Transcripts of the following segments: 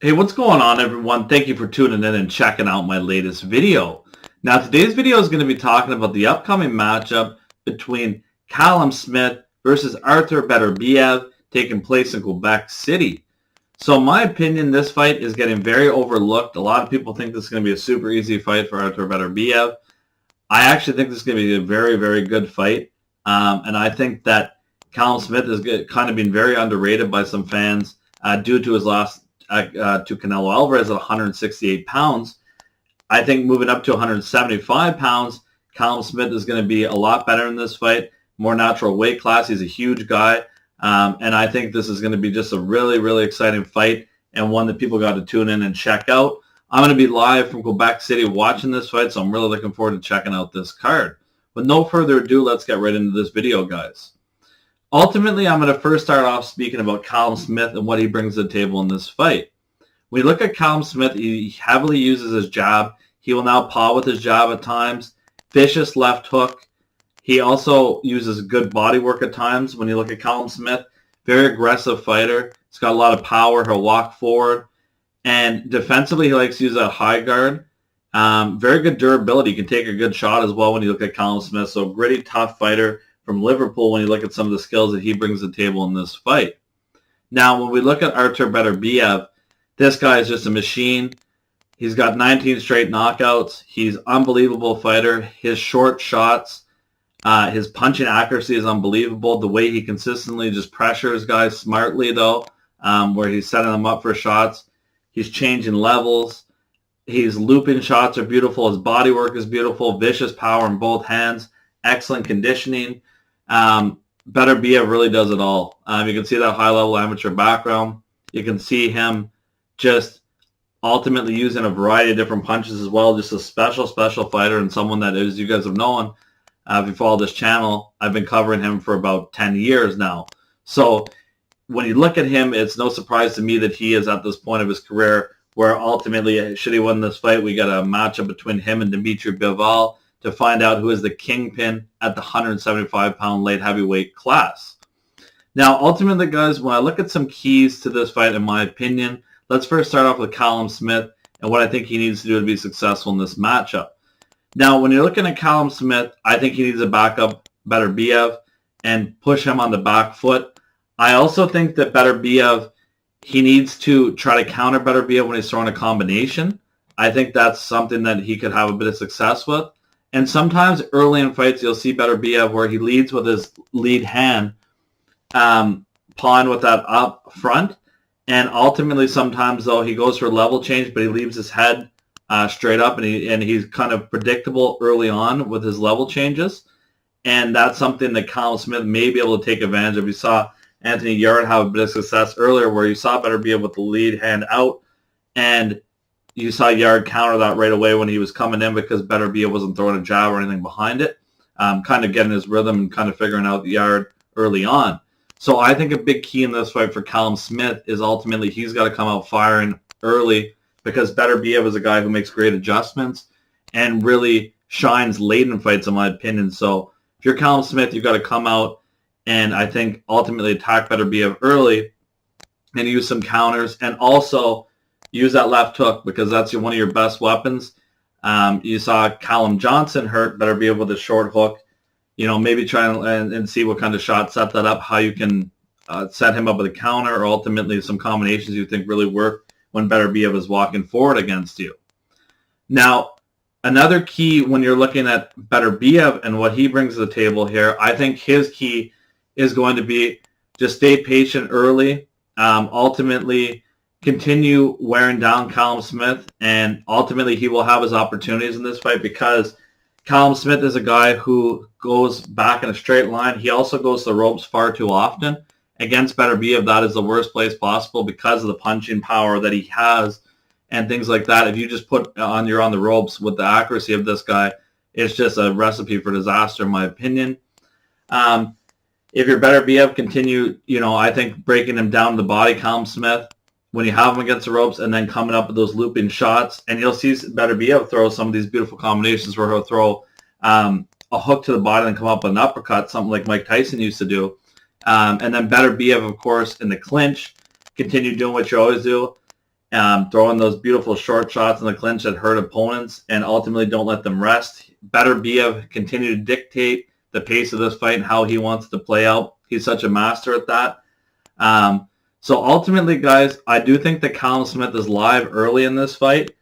Hey, what's going on, everyone? Thank you for tuning in and checking out my latest video. Now, today's video is going to be talking about the upcoming matchup between Callum Smith versus Artur Beterbiev taking place in Quebec City. So in my opinion, this fight is getting very overlooked. A lot of people think this is going to be a super easy fight for Artur Beterbiev. I actually think this is going to be a very, very good fight. And I think that Callum Smith is kind of being very underrated by some fans due to his loss to Canelo Alvarez at 168 pounds. I think moving up to 175 pounds, Callum Smith is going to be a lot better in this fight, more natural weight class. He's a huge guy, and I think this is going to be just a really, really exciting fight and one that people got to tune in and check out. I'm going to be live from Quebec City watching this fight, so I'm really looking forward to checking out this card. With no further ado, let's get right into this video, guys. Ultimately, I'm going to first start off speaking about Callum Smith and what he brings to the table in this fight. When you look at Callum Smith, he heavily uses his jab. He will now paw with his jab at times. Vicious left hook. He also uses good body work at times. When you look at Callum Smith, very aggressive fighter. He's got a lot of power. He'll walk forward. And defensively, he likes to use a high guard. Very good durability. He can take a good shot as well when you look at Callum Smith. So gritty, tough fighter from Liverpool when you look at some of the skills that he brings to the table in this fight. Now, when we look at Artur Beterbiev, this guy is just a machine. He's got 19 straight knockouts. He's an unbelievable fighter. His short shots, his punching accuracy is unbelievable. The way he consistently just pressures guys smartly, though, where he's setting them up for shots. He's changing levels. His looping shots are beautiful. His body work is beautiful. Vicious power in both hands. Excellent conditioning. Beterbiev really does it all. You can see that high-level amateur background. You can see him just ultimately using a variety of different punches as well. Just a special, special fighter and someone that, as you guys have known, if you follow this channel, I've been covering him for about 10 years now. So when you look at him, it's no surprise to me that he is at this point of his career where ultimately, should he win this fight, we got a matchup between him and Dimitri Bivol to find out who is the kingpin at the 175-pound light heavyweight class. Now, ultimately, guys, when I look at some keys to this fight, in my opinion, let's first start off with Callum Smith and what I think he needs to do to be successful in this matchup. Now, when you're looking at Callum Smith, I think he needs to back up Beterbiev and push him on the back foot. I also think that Beterbiev, he needs to try to counter Beterbiev when he's throwing a combination. I think that's something that he could have a bit of success with. And sometimes early in fights, you'll see Beterbiev where he leads with his lead hand, pawing with that up front. And ultimately, sometimes, though, he goes for a level change, but he leaves his head straight up, and he's kind of predictable early on with his level changes. And that's something that Callum Smith may be able to take advantage of. You saw Anthony Yarde have a bit of success earlier where you saw Beterbiev with the lead hand out, and you saw Yarde counter that right away when he was coming in because Beterbiev wasn't throwing a jab or anything behind it, kind of getting his rhythm and kind of figuring out the Yarde early on. So I think a big key in this fight for Callum Smith is ultimately he's got to come out firing early because Beterbiev is a guy who makes great adjustments and really shines late in fights, in my opinion. So if you're Callum Smith, you've got to come out and I think ultimately attack Beterbiev early and use some counters and also use that left hook because that's one of your best weapons. You saw Callum Johnson hurt Beterbiev with a short hook. You know, maybe try and see what kind of shot set that up, how you can set him up with a counter or ultimately some combinations you think really work when Beterbiev is walking forward against you. Now, another key when you're looking at Beterbiev and what he brings to the table here, I think his key is going to be just stay patient early, ultimately continue wearing down Callum Smith, and ultimately he will have his opportunities in this fight because Callum Smith is a guy who goes back in a straight line. He also goes to the ropes far too often. Against Beterbiev, that is the worst place possible because of the punching power that he has and things like that. If you just put you're on the ropes with the accuracy of this guy, it's just a recipe for disaster, in my opinion. If you're Beterbiev, continue, I think breaking him down to the body, Callum Smith, when you have him against the ropes and then coming up with those looping shots. And you'll see Beterbiev throw some of these beautiful combinations where he'll throw a hook to the body and come up with an uppercut, something like Mike Tyson used to do. And then Beterbiev, of course, in the clinch, continue doing what you always do. throwing those beautiful short shots in the clinch that hurt opponents and ultimately don't let them rest. Beterbiev continue to dictate the pace of this fight and how he wants to play out. He's such a master at that. So ultimately, guys, I do think that Callum Smith is live early in this fight.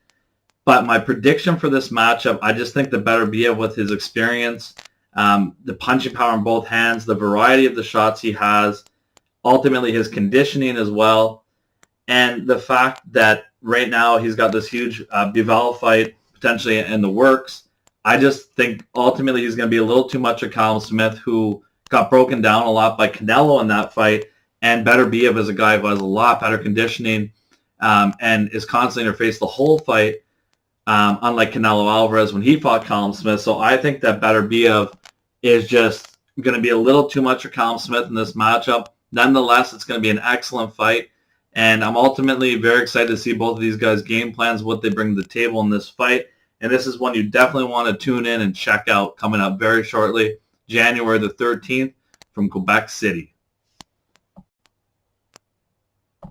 But my prediction for this matchup, I just think the Beterbiev with his experience, the punching power in both hands, the variety of the shots he has, ultimately his conditioning as well, and the fact that right now he's got this huge Bivol fight potentially in the works. I just think ultimately he's going to be a little too much of Callum Smith, who got broken down a lot by Canelo in that fight, and Beterbiev is a guy who has a lot better conditioning and is constantly interfaced the whole fight, unlike Canelo Alvarez when he fought Callum Smith. So I think that Beterbiev is just going to be a little too much for Callum Smith in this matchup. Nonetheless, it's going to be an excellent fight, and I'm ultimately very excited to see both of these guys' game plans, what they bring to the table in this fight. And this is one you definitely want to tune in and check out, coming up very shortly, January the 13th from Quebec City.